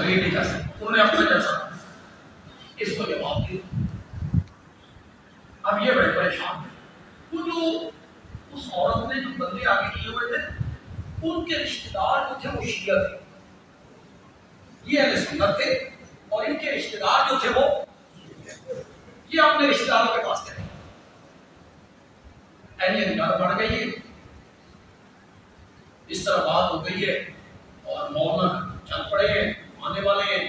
तकलीफ नहीं कर सकते, उन्होंने अपना जैसा इसको जवाब दिया। अब ये बड़े परेशान थे। वो जो उस औरत ने जो बंदे आगे किए हुए थे, उनके रिश्तेदार जो थे वो शिया थे, ये अहले सुन्नत थे, और इनके रिश्तेदार जो थे वो ये अपने रिश्तेदारों के पास थे। अहले निगाह बढ़ गई है, इस तरह बात हो गई है, और मौलाना चल पड़े हैं, आने वाले हैं,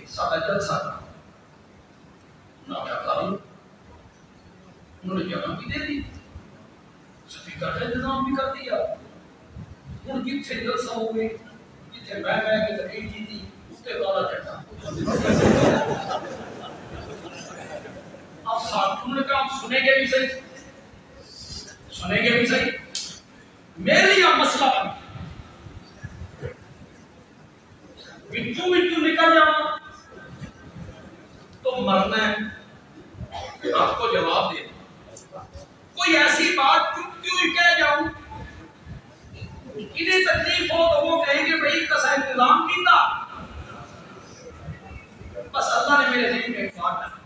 सादा जलसा ना क्या करूं। उन्होंने जगह भी दे दी, स्पीकर का इंतजाम भी कर दिया, उन जितने जलसा हो गए, जितने मैं के तकलीफ की थी उसके काला चट्टा। अब साथ उन्होंने कहा सुनेंगे भी सही, सुनेंगे भी सही, मेरे यहाँ मसला बन बिट्टू बिट्टू निकल जाओ तो मरना है, आपको जवाब दे। कोई ऐसी बात चुप क्यों कह जाऊं, इन्हें तकलीफ हो तो वो कहेंगे भाई कैसा इंतजाम किया। बस अल्लाह ने मेरे दिल में एक बात डाली,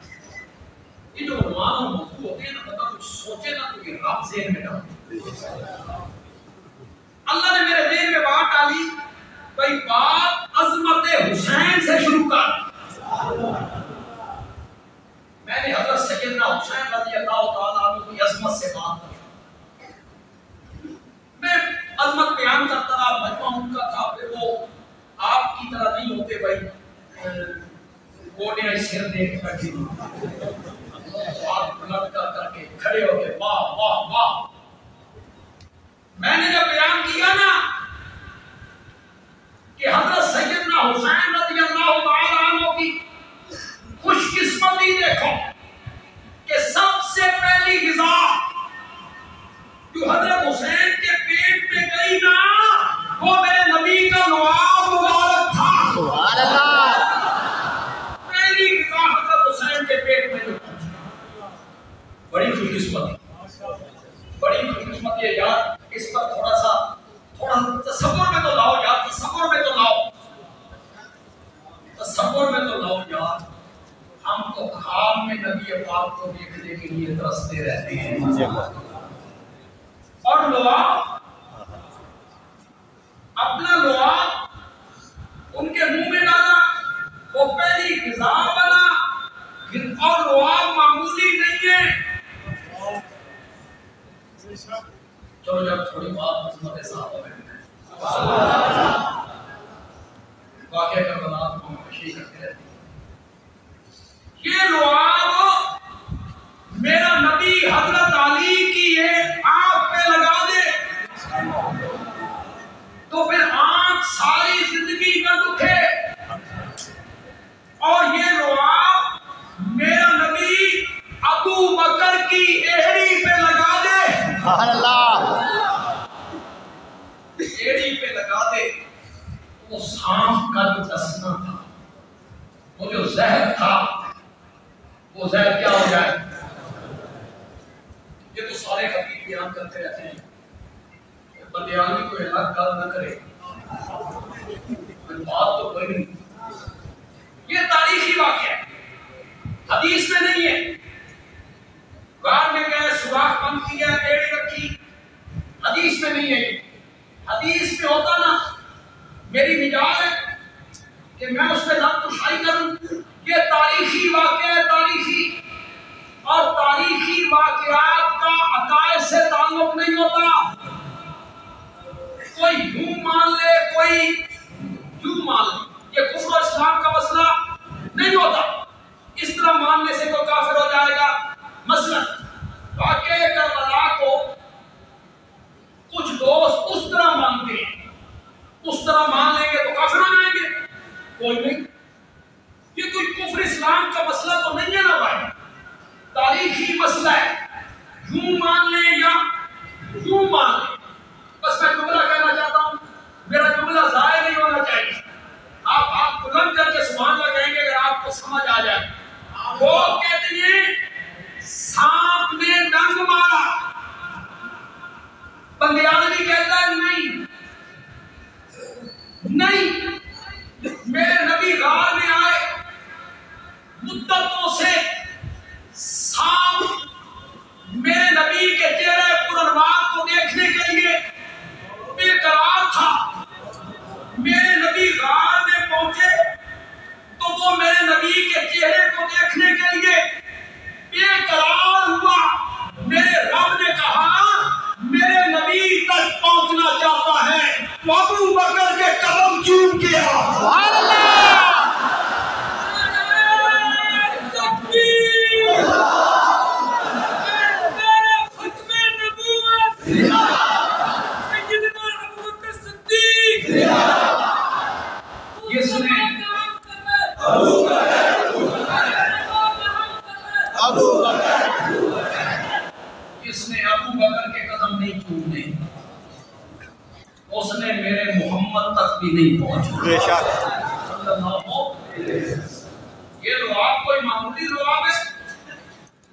ये जो मान और मौजूद होते हैं ना, मतलब कुछ सोचे ना तो ये रब ज़हन में डाल। अल्लाह ने मेरे दिल में बात डाली, भाई बात अजमत हुसैन से शुरू कर। मैंने हज़रत सैयदना हुसैन रज़ियल्लाहु ताला अन्हु की अजमत से बात की। मैं अजमत बयान करता रहा, मजमा उनका था, फिर वो आपकी तरह नहीं होते भाई गोलियां सिर दे के बैठे, हाथ बुलंद करके खड़े हो गए, वाह वाह वाह। मैंने जब बयान किया ना कि हज़रत सैयदना हुसैन रज़ियल्लाहु ताला अन्हु की खुशकिस्मती देखो कि सबसे पहली ग़िज़ा जो हज़रत हुसैन के पेट में गई ना, वो मेरे नबी का लुआब मुबारक था। सुभान अल्लाह। पहली ग़िज़ा हज़रत हुसैन के पेट में जो बड़ी खुशकिस्मती, बड़ी खुशकिस्मती है यार। इस पर थोड़ा तसव्वुर में तो लाओ यार, तसव्वुर में तो लाओ, तसव्वुर में तो लाओ यार। हम तो ख्वाब में नबी पाक को देखने के लिए तरसते रहते हैं। और लुआब, अपना लुआब उनके मुंह में डाला, वो पहली ग़िज़ा बना। और लुआब मामूली नहीं है। चलो जब थोड़ी बात अज़मत साहब हो गई, वाक़या का बना तो हम खुशी करते रहते हैं। ये लुआब मेरा नबी हज़रत अली की ये आँख पे लगा दे तो फिर आँख सारी जिंदगी का दुखे। और ये लुआब मेरा नबी अबू बकर की एड़ी पे लगा दे, एड़ी पे लगा दे, वो सांप का जो डसना था, वो जो जहर था, वो जहर क्या हो जाए। ये तो सारे खतीब बयान करते रहते हैं, बंदियानी कोई अलग गल न करे, बात तो कोई नहीं। ये तारीखी वाक़या है, हदीस में नहीं है। गार में गए, सुराख बंद किया, एड़ी रखी, हदीस में नहीं है। हदीस में होता ना मेरी निजात है कि मैं उस पर दम कुशाई करूं। ये तारीखी वाक़या है, तारीखी, और तारीखी वाक़यात का अकायद से ताल्लुक नहीं होता। कोई यूं मान ले, कोई यूं मान ले, ये कुफ्र और इस्लाम का मसला नहीं होता। इस तरह मानने से कोई काफिर हो जाएगा। मसलन वाक़या करबला को कुछ दोस्त उस तरह मानते हैं, उस तरह मान लेंगे तो काफिर हो जाएंगे, कोई नहीं। ये कोई कुफ्र इस्लाम का मसला तो नहीं है ना भाई, तारीखी मसला है। यूं मान ले या यूं मान ले, बस मैं जुमला कहना चाहता हूं, मेरा जुमला ज़ाया नहीं होना चाहिए। आप बुलंद करके सुभान अल्लाह कहेंगे अगर आपको समझ आ जाए। वो कहते हैं सांप ने डंग मारा, बंदियानी कहता है नहीं नहीं, देखने के लिए बेकरार हुआ। मेरे रब ने कहा मेरे नबी तक पहुंचना चाहता है, तो अबू बकर के कदम चूम गया। जिसने अबू बकर के कदम नहीं चूमे उसने मेरे मोहम्मद तक भी नहीं पहुंचा। ये रुआब कोई मामूली रुआब है?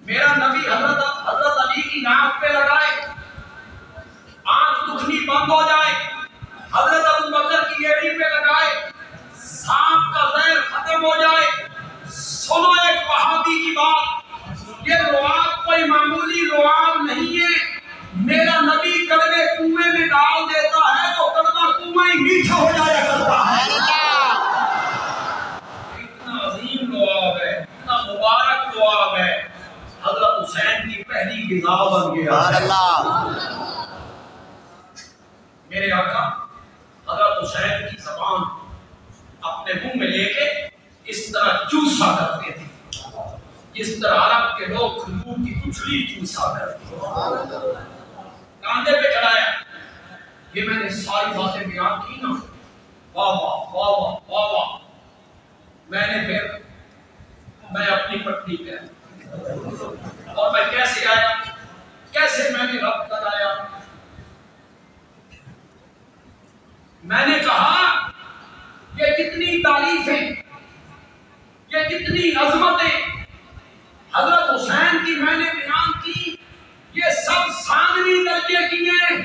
मेरा नबी हजरत अली की नाक पे लगाए, आंख दुखनी बंद हो जाए, हजरत अबू बकर की एड़ी पे लगाए, सांप का जहर खत्म हो जाए। सुनो एक वहाबी की बात, ये रुआब कोई मामूली रुआब नहीं है। मेरा नबी कड़वे कुएं में डाल देता है तो कड़वा कुआं ही मीठा हो जाया करता है। इतना अजीम रुआब है, इतना मुबारक रुआब है। हजरत हुसैन की पहली गिज़ा बन गया। मेरे आका हजरत हुसैन की ज़बान अपने मुंह में लेके इस तरह चूसा करते थे, इस तरह अरब के लोग खजूर की कुचली चूसा करते। कांधे पे चढ़ाया। ये मैंने सारी बातें बयान की ना, वाह वाह वाह वाह वाह वाह। मैं अपनी पटनी पे और मैं कैसे आया, कैसे मैंने रब तक आया। मैंने कहा ये कितनी तारीफें, ये कितनी अजमतें हजरत हुसैन की मैंने बयान की, ये सब सानवी दर्जे की हैं।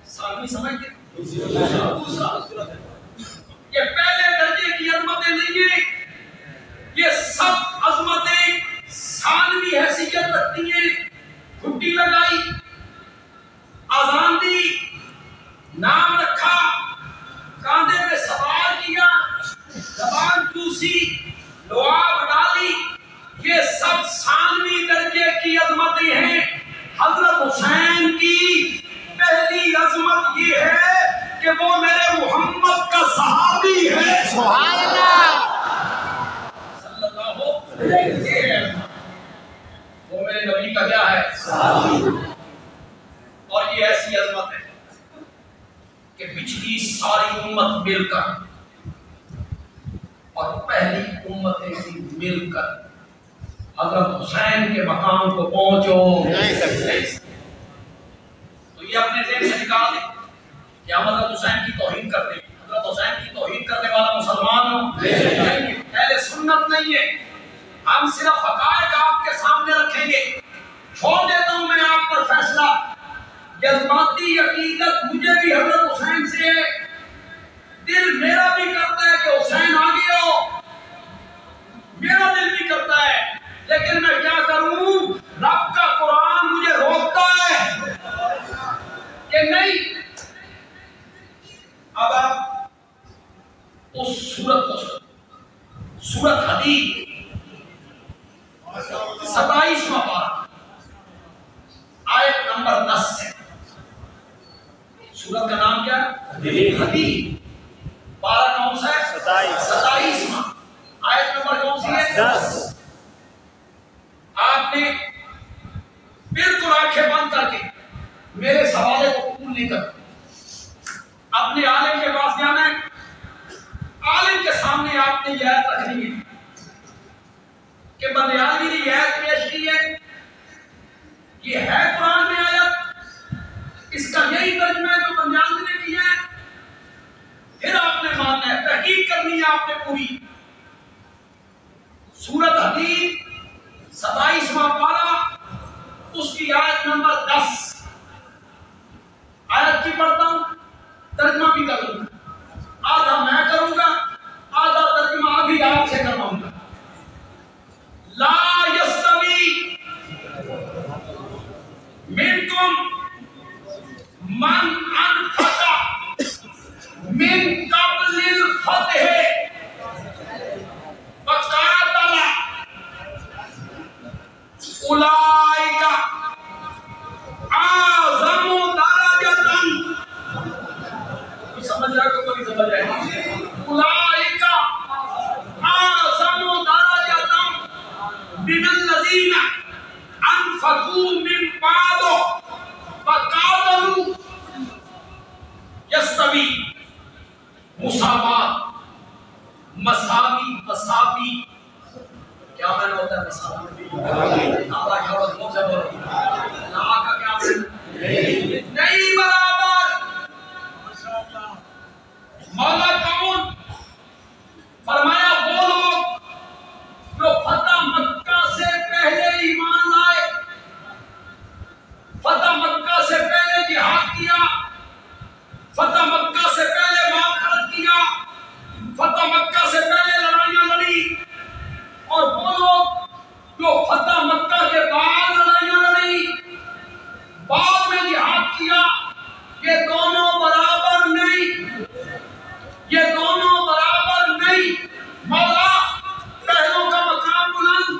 सानवी समझते? दूसरा ये पहले दर्जे की अजमतें नहीं है, ये सब अजमतें सानवी हैसियत रखती हैं। छुट्टी लगाई, आजान दी, नाम रखा, कांधे पे सवार किया, जबान चूसी, लुआब डाली, ये सब सानवी दर्जे की अजमतें हैं। हजरत हुसैन की पहली अजमत ये है कि वो मेरे मोहम्मद का सहाबी है। सुभान अल्लाह। सल्लल्लाहु अलैहि वसल्लम। वो मेरे नबी का क्या है? सहाबी। और ये ऐसी अजमत है कि पिछली सारी उम्मत मिलकर और पहली उम्मतें भी मिलकर हजरत हुसैन के मकाम को पहुंचो नहीं सकते। तो ये अपने जेब से निकाल दे कि हम हजरत हुसैन की तौहीन करते हैं। हजरत हुसैन की तौहीन करने वाला मुसलमान हो नहीं, पहले सुन्नत नहीं है। हम सिर्फ हकायक आपके सामने रखेंगे। छोड़ देता हूं मैं आप पर फैसला। जज्बाती अकीदत मुझे भी हजरत हुसैन से है, दिल मेरा भी करता है कि हुसैन आगे हो, मेरा दिल भी करता है, लेकिन मैं क्या करूं? रब का कुरान मुझे रोकता है कि नहीं। अब आप उस सूरत को सुनो, सूरत हदीद 27वां पारा आयत नंबर 10 है। सूरत का नाम क्या? हदीद। पारा कौन सा है? 27वां। आयत नंबर कौन सी है? 10। आपने बिल्कुल आंखें बंद करके मेरे सवाल को कबूल नहीं कर, अपने आलिम के पास जाना है, आलिम के सामने आपने यह आयत रखनी है कि बंदियालगी ने यह आयत पेश की है, ये है कुरान में आयत, इसका यही तर्जुमा है जो बंदियालगी ने किया है। फिर आपने मानना है, तहकीक करनी है आपने पूरी। सूरत हदीद 27वां पारा, उसकी आयत नंबर 10। आयत की पढ़ता हूं, तर्जुमा भी करूंगा। आधा मैं करूंगा, आधा तर्जुमा अभी आपसे करवाऊंगा। ला यस्तवी मिनकुम मन अनफका मिन कब्लिल फतह वकाल भी समझ रहे उलाइका आज़मु दरजतम मिनल्लज़ीना अनफ़क़ू मिन बादु फ़क़ातलू यस्तवी मुसावात मसावी मसावी क्या मैंने होता है मसावी नाला क्या होता है नाला का क्या नहीं बराबर मौला कौन फरमाया वो लोग जो फतह मक्का से पहले ईमान लाए फतह मक्का से पहले जिहाद किया फतह मक्का से पहले मुआखरत किया फतह मक्का से पहले लड़ाइयां लड़ी और वो लोग जो फतह मक्का के बाद लड़ाइयां लड़ी बाद में जिहाद किया ये दोनों बराबर नहीं ये दोनों बराबर नहीं मौला पहलों का मकाम बुलंद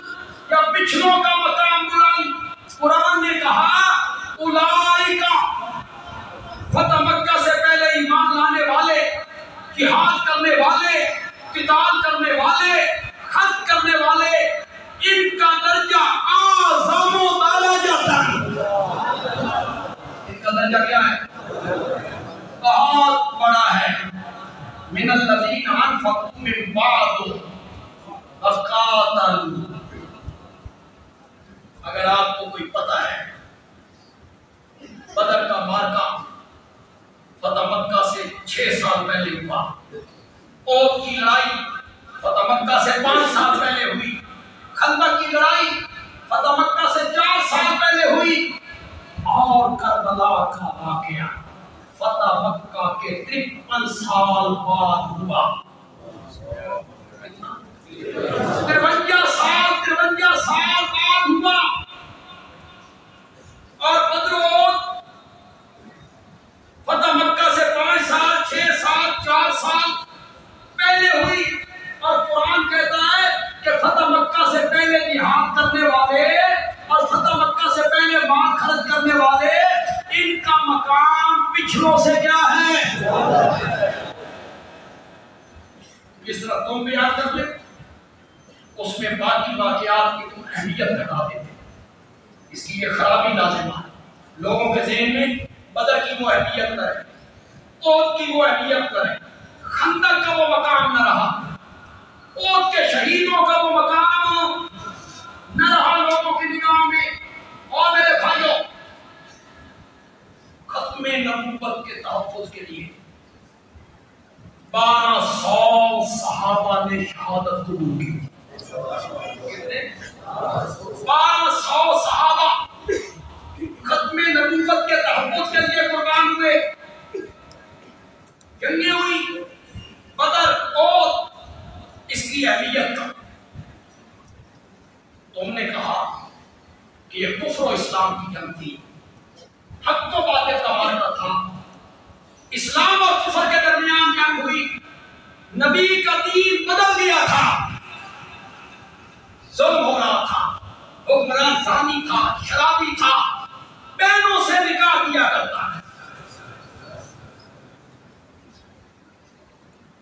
या पिछलों का मकाम बुलंद कुरान ने कहा उलाइका फतह मक्का से पहले ईमान लाने वाले जिहाद करने वाले किताल करने वाले खत करने वाले इनका दर्जा आज़मु दरजतन इनका दर्जा क्या है बहुत बड़ा है मिनल्लज़ीना अनफ़क़ू मिन बादु फ़क़ातलू अगर आपको कोई पता है बदर का मार्का फतह मक्का से 6 साल पहले हुआ ओद की लड़ाई फतह मक्का से 5 साल पहले हुई खंदक की लड़ाई फतह मक्का से 4 साल पहले हुई और करबला का वाकया फतह मक्का के 53 साल बाद हुआ 53 साल बाद हुआ और बदर फतह मक्का से 5 साल 6 साल 4 साल पहले हुई और कुरान कहता है कि फतह मक्का से पहले जिहाद करने वाले और फतह मक्का से पहले माल खर्च करने वाले इनका मकाम पिछलों से क्या है जिस तरह तुम भी याद कर ले उसमें बाकी वाकयात की तुम अहमियत घटा देते इसकी ये खराबी लाजिम है लोगों के ज़हन में बदर की वो अहमियत न रहे ओद की वो अहमियत न रहे खंदक का वो मकाम न रहा ओद के शहीदों का वो मकाम न रहा लोगों की निगाह में और मेरे भाइयों खत्मे नबूवत के तहफ़्फ़ुज़ के लिए 1200 सहाबा ने शहादत कबूल की 1200 सहाबा खत्मे नबूवत के तहफ़्फ़ुज़ के लिए कुर्बान हुए जंगें हुई बदर ओद इसकी अहमियत का तुमने कहा कि यह कुफ्र और इस्लाम की जंग थी हक तो बातिल का मामला था इस्लाम और कुफ्र के दरमियान जंग हुई नबी का दीन बदल दिया था जुल्म हो रहा था हुक्मरान ज़ानी था शराबी था बहनों से निकाह किया करता है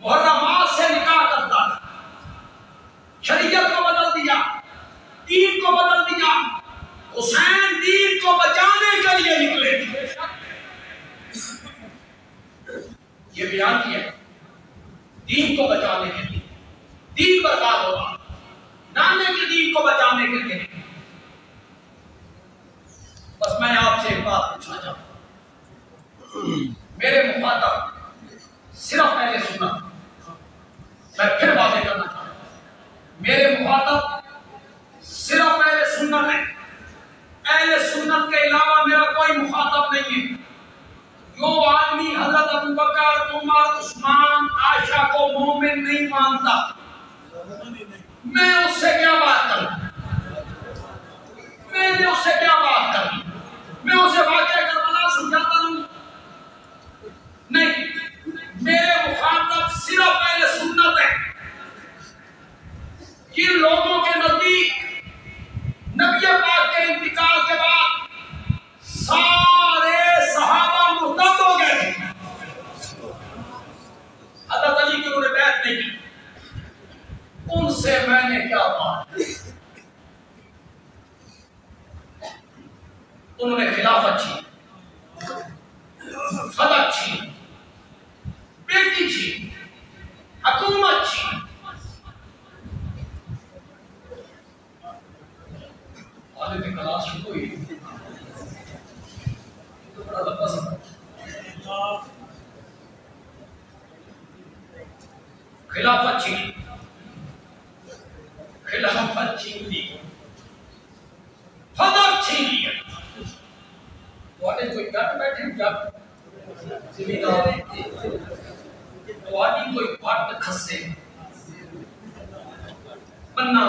मुहर्रमात से निकाह करता था शरीयत को बदल दिया दीन को बदल दिया हुसैन दीन को बचाने के लिए निकले ये बयान किया दीन को बचाने के लिए दीन बर्बाद होगा नाने के दीन को बचाने के लिए बस मैं आपसे एक बात पूछना चाहता हूं मेरे मुखातब सिर्फ पहले सुनना मैं फिर बातें करना चाहता हूं मेरे मुखातब सिर्फ पहले सुनना है अहले सुन्नत के अलावा मेरा कोई मुखातब नहीं है जो आदमी हजरत अबू बकर उमर उस्मान आयशा को मोमिन नहीं मानता मैं उससे क्या बात करूं मैंने उससे क्या बात करूं मैं उसे वाक़या करबला समझाता हूं नहीं मेरे मुखातब सिर्फ पहले सुन्नत है जिन लोगों के नजदीक नबी पाक के इंतकाल के बाद सारे सहाबा मुर्तद हो गए नहीं की, उनसे मैंने क्या बात। उन्होंने खिलाफत छीन, फतह छीन, बेटी छीन, हुकूमत छीन। आगे की क्लास शुरू हुई तो बड़ा लंबा समय। खिलाफत छीन, खिलाफत छीन ली, फतह छीन लिया। कोई डट बैठे जब जिम्मेदार कोई बात खसे बनना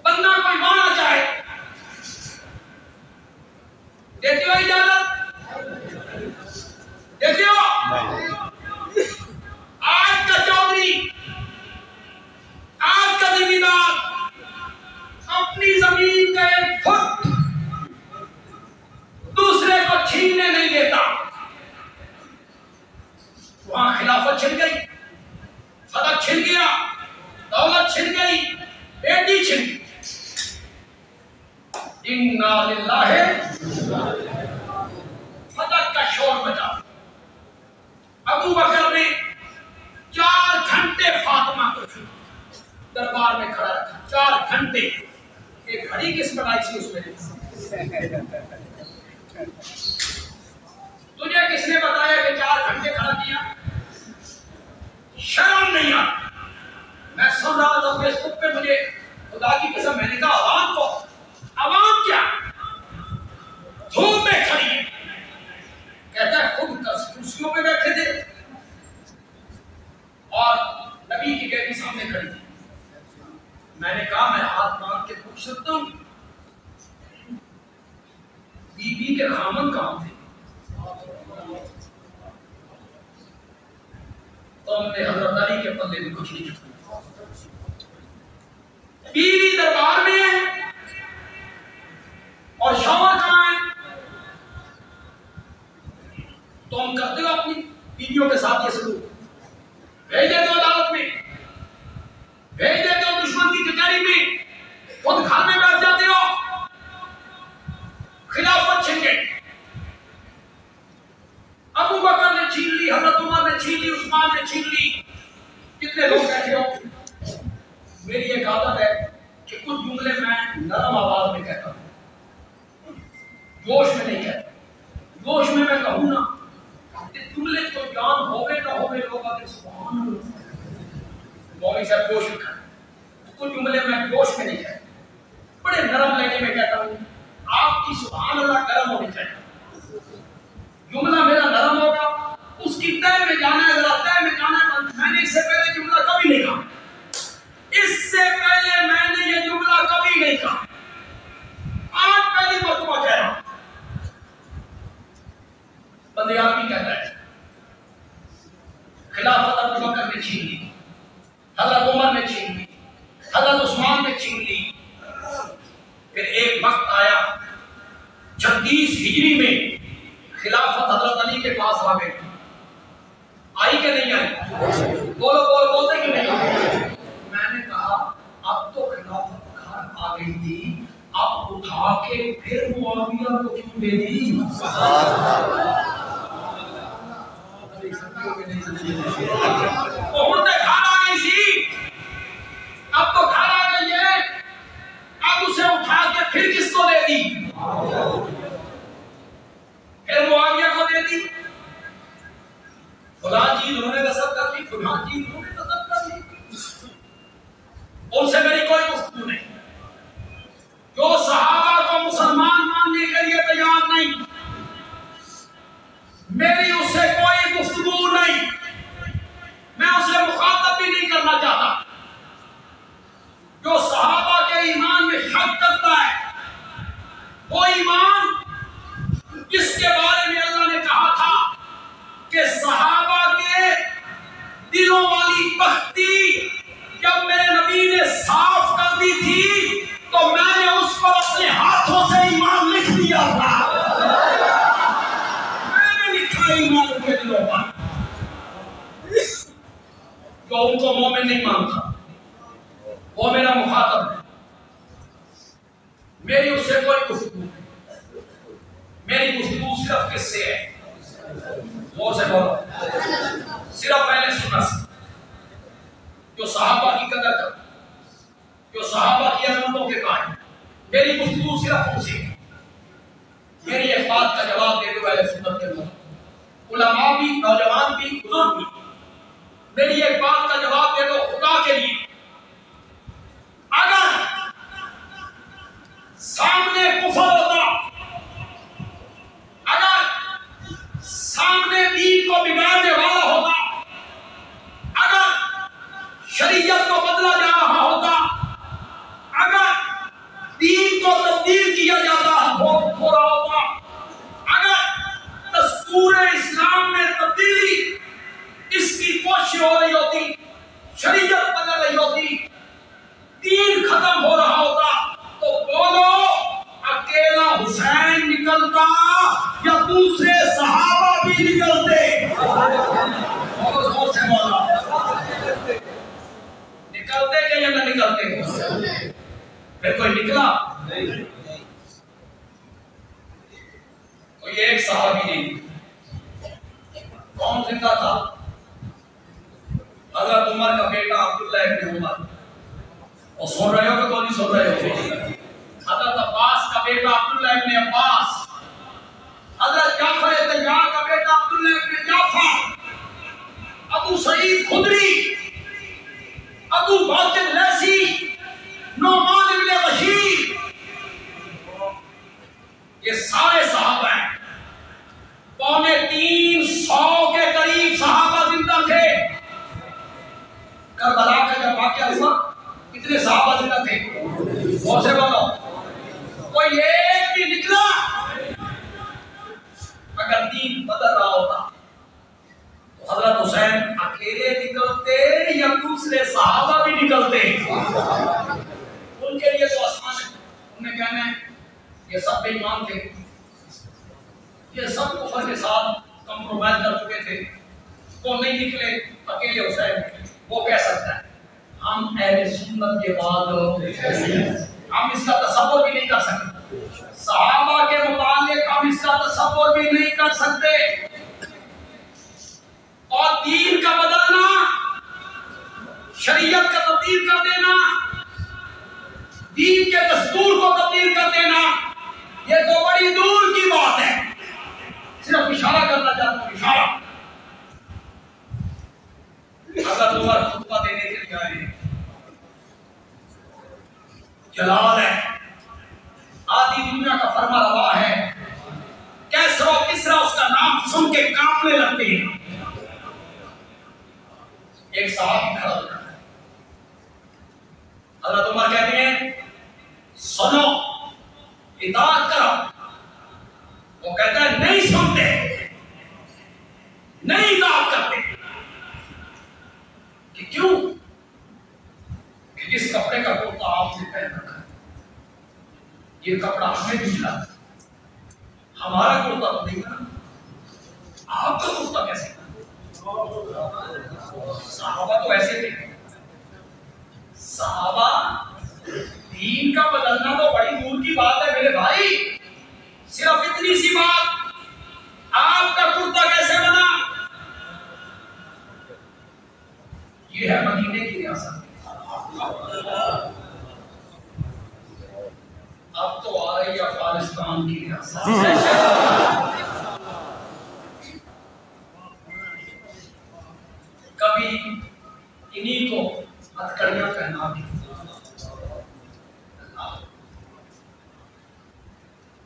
बनना कोई माना चाहे देते हो इजाजत, देते हो। आज का चौधरी, आज का जिम्मेदार अपनी जमीन का एक फुट दूसरे को छीनने नहीं देता। वहां खिलाफत छिन गई, फतह छिन गया, दौलत छिन गई, बेटी छिन गई। इन्ना लिल्लाहि, फतह का शोर बजा। अबू बकर ने 4 घंटे फातिमा को दरबार में खड़ा रखा। 4 घंटे। ये घड़ी किस बनाई थी उसमें? तुझे किसने बताया कि 4 घंटे खड़ा किया? शर्म नहीं आती? मैं सुन रहा था फेसबुक पे, मुझे खुदा की कसम, मैंने कहा आवाम को, आवाम क्या धूप में खड़ी है, कहता है खुद कुर्सियों पे बैठे थे और नबी की बेटी सामने खड़ी थी। मैंने कहा मैं हाथ मांग के पूछ सकता हूं बीबी के खामन कहां थे? तो हमने हजरत अली के पल्ले में कुछ नहीं छुपा। बीवी दरबार में है और शौहर कहां है? तो हम करते हो अपनी बीवियों के साथ ये सलूक, भेज देते हो अदालत में, भेज देते हो दुश्मन की कचहरी में, खुद घर में बैठ जाते हो। खिलाफत छिन गई। अबू बकर ने छीन ली, हजरत उमर ने छीन ली, उस्मान ने छीन ली। कितने लोग बैठे हो? मेरी एक आदत है कि कुछ जुमले मैं नरम आवाज में कहता हूं, जोश में नहीं कहता। जोश में मैं कहूं ना, जुमले को जान होवे ना होवे लोग आगे सुभान अल्लाह मौलवी साहब जोश में कहते। कुछ जुमले मैं जोश में नहीं कहता, बड़े नरम लहजे में कहता हूं। आपकी सुभान अल्लाह गर्म होनी चाहिए। जुमला मेरा नरम होगा, उसकी तय में जाना है, जरा तय में जाना है। मैंने इससे पहले जुमला कभी नहीं कहा, इससे पहले मैंने ये जुमला कभी नहीं कहा, आज पहली मर्तबा कह रहा हूं। बंदे आदमी कहता है खिलाफत अबू बकर ने छीन ली, हजरत उमर ने छीन ली, हजरत उस्मान ने छीन ली। फिर एक वक्त आया 36 हिजरी में खिलाफत हजरत अली के पास आ गई। आई कि नहीं आई? बोलो बोलते कि नहीं? मैंने कहा अब तो खिलाफत घर आ गई थी, अब उठा के फिर मुआविया को क्यों दे दी? तो उनसे घर आ गई थी, अब तो घर आ गई है, अब उसे उठा के फिर किसको दे दी? फिर मुआविया को दे दी। खुदा चीज उन्होंने नसब कर ली, खुदा चीज उन्होंने नसब कर ली। उनसे मेरी कोई गुफ्तगू नहीं। जो सहाबा को मुसलमान मानने के लिए तैयार नहीं, मेरी उससे कोई गुफ्तगू नहीं, मैं उसे मुखातब भी नहीं करना चाहता। जो सहाबा के ईमान में शक करता है, वो ईमान जिसके बारे में अल्लाह ने कहा था कि सहाबा के दिलों वाली बख्ती जब मेरे नबी ने साफ जो उनको मोमिन नहीं मानता, वो मेरा मुखातब है, मेरी उससे कोई गुफ्तगू नहीं, मेरी गुफ्तगू सिर्फ किससे है? जोर से बोलो, सिर्फ पहले सुनना से जो सहाबा की कदर करता, जो सहाबा की अजमतों के कायम, मेरी गुफ्तगू सिर्फ उनसे है। मेरी इस बात का जवाब दे दो अहले सुन्नत के लोग, उलमा भी, नौजवान भी, बुजुर्ग भी, मेरी एक बात का जवाब दे दो खुदा के लिए, अगर सामने कुफर होता, अगर सामने दीन को बिगाड़ने वाला होता, अगर शरीयत को बदला जा रहा होता, अगर दीन को तब्दील किया जाता हो रहा होता, अगर दस्तूर इस्लाम में तब्दीली इसकी कोशिश हो रही होती, शरीयत बदल रही होती, दीन खत्म हो रहा होता, तो बोलो अकेला हुसैन निकलता या दूसरे सहाबा भी निकलते? बोलो जोर से बोलो, निकलते के या न निकलते? फिर कोई निकला नहीं, कोई एक सहाबी नहीं। कौन जिंदा था? हज़रत उमर का बेटा अब्दुल्लाह इब्न उमर, और सुन रहे हो कि कौन नहीं सुन रहे हो? हज़रत अब्बास का बेटा अब्दुल्लाह इब्न अब्बास, हज़रत जाफर तैयार का बेटा अब्दुल्लाह इब्न जाफर, अबू सईद खुदरी, अबू बाकिर लैसी, नौमान इब्न बशीर, ये सारे सहाबा हैं। 350 के करीब सहाबा जिंदा थे। करबला का जब वाक़या हुआ कितने सहाबा जिंदा थे? बहुत से बोलो, कोई एक भी निकला? अगर दीन बदल रहा होता तो हजरत हुसैन अकेले निकलते या दूसरे सहाबा भी निकलते? उनके लिए तो आसान है, उन्हें कहना है ये सब बेईमान थे, ये सब कुफर के साथ कंप्रोमाइज कर चुके थे, वो नहीं निकले, अकेले हुसैन। वो कह सकता है हम अहले सुन्नत के बाद हम इसका तसव्वुर भी नहीं कर सकते, सहाबा के मुतालिक हम इसका तसव्वुर भी नहीं कर सकते। और दीन का बदलना, शरीयत का तब्दील कर देना, दीन के दस्तूर को तब्दील कर देना, ये तो बड़ी दूर की बात है। सिर्फ इशारा करना चाहता हूं, इशारा। अगर उमर खुतबा देने के लिए आए, जलाल है, आधी दुनिया का फरमा रवा है, कैसरा किसरा उसका नाम सुन के कांपने लगते हैं। एक सहाबी खड़ा होता है, हज़रत उमर कहते हैं सुनो, इताअत करो। वो कहता है नहीं सुनते, नहीं इताअत करते। कि क्यों? कि जिस कपड़े का कुर्ता आपने पहन रखा है, ये कपड़ा हमें भी मिला, हमारा कुर्ता तो नहीं मिला, आपका कुर्ता कैसे? सहाबा तो ऐसे थे। सहाबा, दीन का बदलना तो बड़ी दूर की बात है मेरे भाई। सिर्फ इतनी सी बात, आपका कुर्ता कैसे बना? ये है मदीने की रियासत। अब तो आ रही है अफगानिस्तान की रियासत। कभी इन्हीं को हथकड़ियां पहना दी।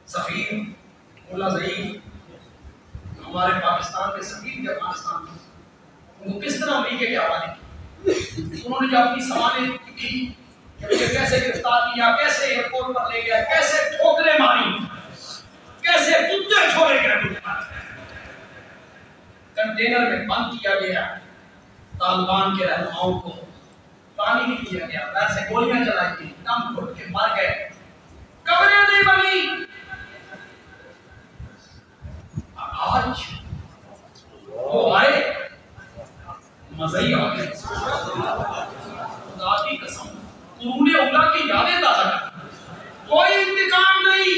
सफीर मुल्ला ज़ईद हमारे पाकिस्तान के सफीर के अफगानिस्तान में, उनको किस तरह अमेरिका के हवाले किया। उन्होंने जब अपनी समाने लिखी कि मुझे कैसे गिरफ्तार किया, कैसे एयरपोर्ट पर ले गया, कैसे ठोकरें मारी, कैसे कुत्ते छोड़े गए, कंटेनर में बंद किया गया, तालिबान के रहनुमाओं को पानी नहीं दिया गया, वैसे गोलियां चलाई गई, दम घुट के मर गए, कब्रें नहीं बनी। आज वो आए मजा ही आ गया। खुदा की कसम, उन्होंने उला की यादें ताजा कर। कोई इंतकाम नहीं,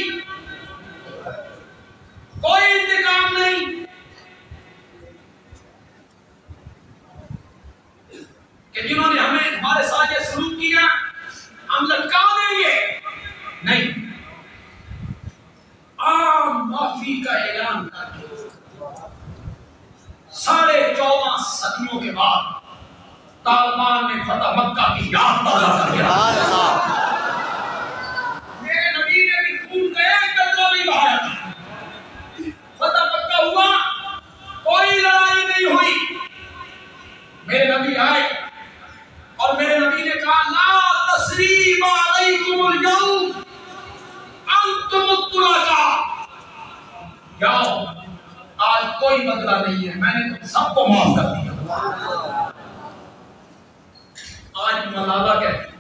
कोई इंतकाम नहीं। कि जिन्होंने हमें हमारे साथ ये सलूक किया हम लटका देंगे, नहीं। आम माफी का ऐलान करके 14.5 सदियों के बाद तालिबान ने फतह मक्का की याद ताजा कर दिया। मेरे नबी ने भी खून का एक कतरा नहीं बहाया था। फतह मक्का हुआ, कोई लड़ाई नहीं हुई। मेरे नबी आए और मेरे नबी ने कहा ला तस्रीबा अलैकुमुल यौम अंतुमुत तुलाका, जाओ आज कोई बदला नहीं है, मैंने तुम सबको माफ कर दिया। आज मलाला कहती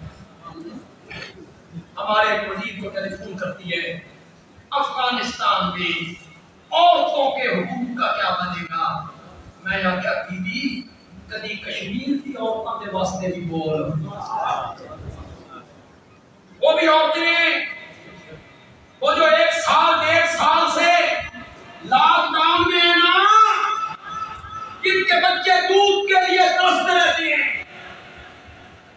हमारे वजीर को टेलीफोन करती है अफगानिस्तान में औरतों के हुकूक का क्या बनेगा। मैं यहाँ क्या दीदी कभी कश्मीर की औरतों के वास्ते भी बोल, वो भी औरतें वो जो 1 साल 1.5 साल से लॉकडाउन में है ना, जिनके बच्चे दूध के लिए तरसते रहते हैं,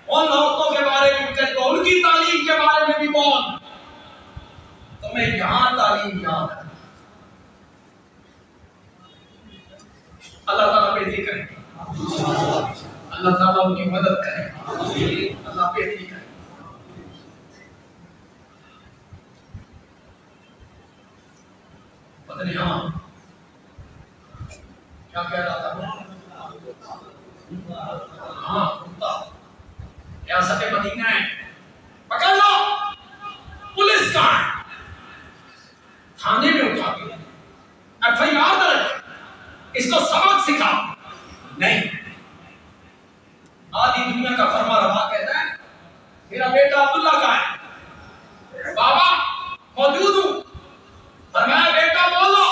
उन औरतों के बारे में तो उनकी तालीम के बारे में भी बोल। तुम्हें यहाँ तालीम याद है। अल्लाह ताला बेटी करे, अल्लाह ताला उनकी मदद करे, अल्लाह बेटी करे। पता नहीं हाँ क्या कह रहा था। हाँ कुत्ता रियासत मदीना है, पकड़ लो। पुलिस कहाँ है? थाने में उठा के FIR दर्ज, इसको सबक सिखा। नहीं, आधी दुनिया का फरमा रवा कहता है मेरा बेटा अब्दुल्ला कहाँ है? बाबा मौजूद हूं। फरमाया बेटा बोलो।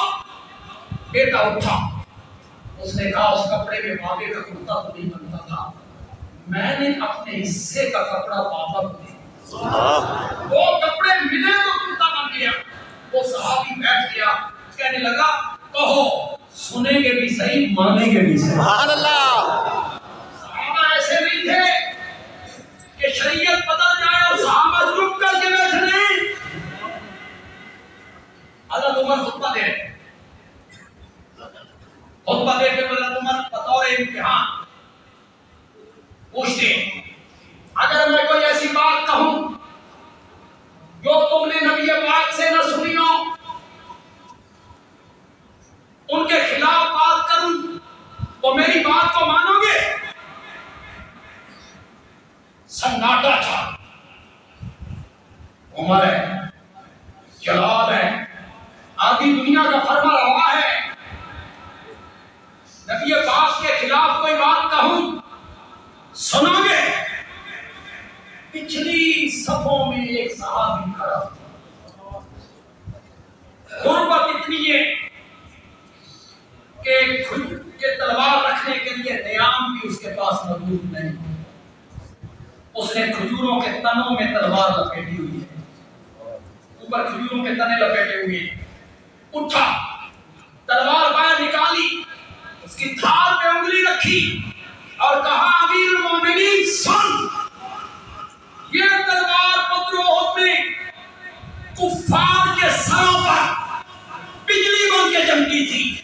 बेटा उठा, उसने कहा उस कपड़े में बाबे का कुर्ता तो नहीं बनता था, मैंने अपने हिस्से का कपड़ा बाबा को दिया, वो कपड़े मिले तो कुर्ता बन गया। वो सहाबी बैठ गया, कहने लगा कहो सुनेंगे भी सही मानेंगे भी सही। सुभान अल्लाह। सहाबा ऐसे नहीं थे कि शरीयत बदल जाए और सहाबा चुप करके बैठ रहे। हज़रत उमर खुतबा दे रहे, खुतबा देते हज़रत उमर बतौर इम्तिहान पूछते अगर मैं कोई ऐसी बात कहूं जो तुमने नबी पाक से न सुनी हो, उनके खिलाफ बात करूं तो मेरी बात को मानोगे? सन्नाटा था। उमर है, जलाल है, आधी दुनिया का फरमा रवा है, नबी पाक के खिलाफ कोई बात कहूं सुनोगे? पिछली सफों में एक सहाबी खड़ा, गुर्बत इतनी है कि खुद के तलवार रखने के लिए नियाम भी उसके पास मौजूद नहीं। उसने खजूरों के तनों में तलवार लपेटी हुई है, ऊपर खजूरों के तने लपेटे हुए हैं। उठा, तलवार बाहर निकाली, उसकी थाल पे उंगली रखी और कहा अमीरुल मोमिनीन सुन, ये तलवार बद्र उहद में कुफ्फार के सरों पर बिजली बन के चमकी थी।